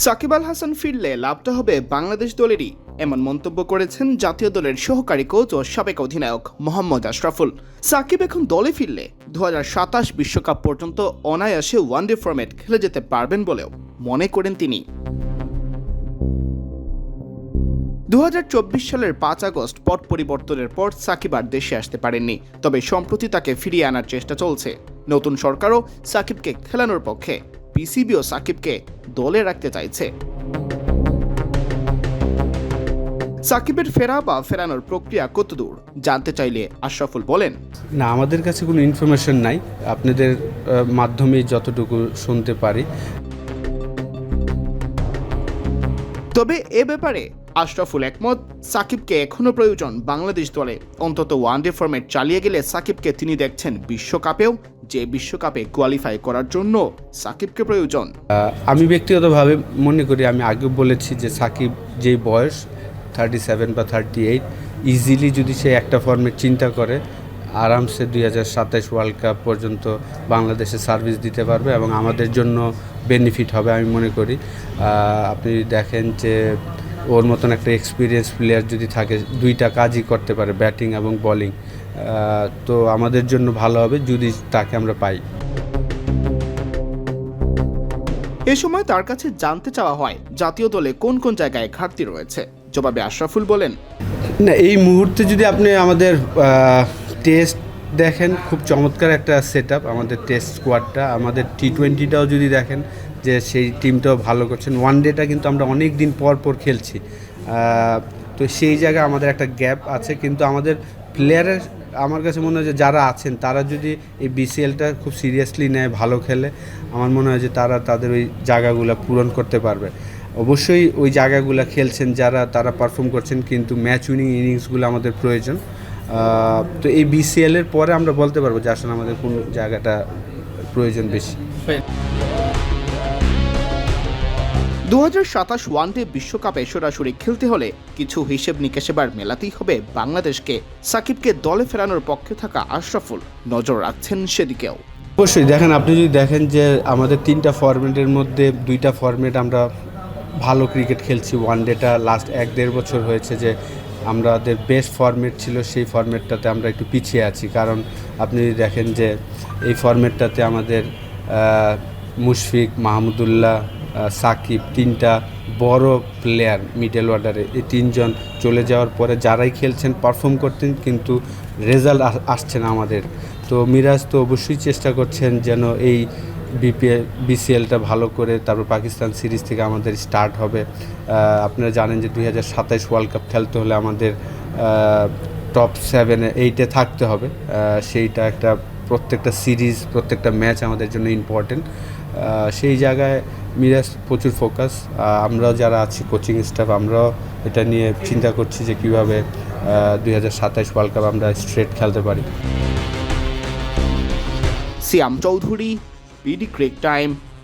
সাকিব আল হাসান ফিরলে লাভটা হবে বাংলাদেশ দলেরই, এমন মন্তব্য করেছেন জাতীয় দলের সহকারী কোচ ও সাবেক অধিনায়ক মোহাম্মদ আশরাফুল। সাকিব এখন দলে ফিরলে 2027 বিশ্বকাপ পর্যন্ত অনায়াসে ওয়ানডে ফরম্যাট খেলে যেতে পারবেন বলেও মনে করেন তিনি। 2024 সালের 5 আগস্ট পট পরিবর্তনের পর সাকিব আর দেশে আসতে পারেননি, তবে সম্প্রতি তাকে ফিরিয়ে আনার চেষ্টা চলছে। নতুন সরকারও সাকিবকে খেলানোর পক্ষে, পিসিবিও সাকিবকে দলে রাখতে চাইছে। সাকিবের ফেরা বা ফেরানোর প্রক্রিয়া কতদূর জানতে চাইলে আশরাফুল বলেন, না, আমাদের কাছে কোনো ইনফরমেশন নাই, আপনাদের মাধ্যমে যতটুকু শুনতে পারি। তবে এ ব্যাপারে আশরাফুল একমত, সাকিবকে এখনো প্রয়োজন বাংলাদেশ দলে। অন্তত ওয়ানডে ফরম্যাট চালিয়ে গেলে সাকিবকে তিনি দেখছেন বিশ্বকাপেও, যে বিশ্বকাপে কোয়ালিফাই করার জন্য সাকিবকে প্রয়োজন। আমি ব্যক্তিগতভাবে মনে করি, আমি আগে বলেছি যে সাকিব যে বয়স 37 বা 38, ইজিলি যদি সে একটা ফর্মেট চিন্তা করে আরামসে 2027 ওয়ার্ল্ড কাপ পর্যন্ত বাংলাদেশে সার্ভিস দিতে পারবে এবং আমাদের জন্য বেনিফিট হবে আমি মনে করি। আপনি দেখেন যে ওর মতন একটা এক্সপিরিয়েন্স প্লেয়ার যদি থাকে, দুইটা কাজই করতে পারে, ব্যাটিং এবং বোলিং, তো আমাদের জন্য ভালো হবে যদি তাকে আমরা পাই। এ সময় তার কাছে জানতে চাওয়া হয় জাতীয় দলে কোন কোন জায়গায় ঘাটতি রয়েছে। জবাবে আশরাফুল বলেন, না, এই মুহূর্তে যদি আপনি আমাদের টেস্ট দেখেন, খুব চমৎকার একটা সেট আপ আমাদের টেস্ট স্কোয়াডটা। আমাদের T20টাও যদি দেখেন যে সেই টিমটাও ভালো করছেন। ওয়ান ডেটা কিন্তু আমরা অনেক দিন পর পর খেলছি, তো সেই জায়গায় আমাদের একটা গ্যাপ আছে। কিন্তু আমাদের প্লেয়ারের আমার কাছে মনে হয় যে যারা আছেন তারা যদি এই বিসিএলটা খুব সিরিয়াসলি নেয়, ভালো খেলে, আমার মনে হয় যে তারা তাদের ওই জায়গাগুলো পূরণ করতে পারবে। অবশ্যই ওই জায়গাগুলো খেলছেন যারা, তারা পারফর্ম করছেন, কিন্তু ম্যাচ উইনিং ইনিংসগুলো আমাদের প্রয়োজন। তো এই বিসিএলের পরে আমরা বলতে পারবো যে আসলে আমাদের কোন জায়গাটা প্রয়োজন বেশি। 2027 ওয়ানডে বিশ্বকাপে সরাসরি খেলতে হলে কিছু হিসেব নিকেশ এবার মেলাতেই হবে বাংলাদেশকে। সাকিবকে দলে ফেরানোর পক্ষে থাকা আশরাফুল নজর রাখছেন সেদিকেও। অবশ্যই দেখেন, আপনি যদি দেখেন যে আমাদের 3টা ফরম্যাটের মধ্যে 2টা ফরম্যাট আমরা ভালো ক্রিকেট খেলছি। ওয়ান ডেটা লাস্ট 1-1.5 বছর হয়েছে যে আমাদের বেস্ট ফরম্যাট ছিল, সেই ফরম্যাটটাতে আমরা একটু পিছিয়ে আছি। কারণ আপনি যদি দেখেন যে এই ফরম্যাটটাতে আমাদের মুশফিক, মাহমুদুল্লাহ, সাকিব, 3টা বড় প্লেয়ার মিডল অর্ডারে, এই 3জন চলে যাওয়ার পরে যারাই খেলছেন পারফর্ম করতেন, কিন্তু রেজাল্ট আসছে না আমাদের। তো মিরাজ তো অবশ্যই চেষ্টা করছেন যেন এই বিসিএলটা ভালো করে, তারপর পাকিস্তান সিরিজ থেকে আমাদের স্টার্ট হবে। আপনারা জানেন যে 2027 ওয়ার্ল্ড কাপ খেলতে হলে আমাদের টপ 7-8-এ থাকতে হবে। সেইটা একটা, প্রত্যেকটা সিরিজ, প্রত্যেকটা ম্যাচ আমাদের জন্য ইম্পর্টেন্ট। সেই জায়গায় মিরাজ প্রচুর ফোকাস। আমরাও যারা আছি কোচিং স্টাফ, আমরাও এটা নিয়ে চিন্তা করছি যে কীভাবে 2027 ওয়ার্ল্ড কাপ আমরা স্ট্রেট খেলতে পারি। সিয়াম চৌধুরী, বিডি ক্রিক টাইম।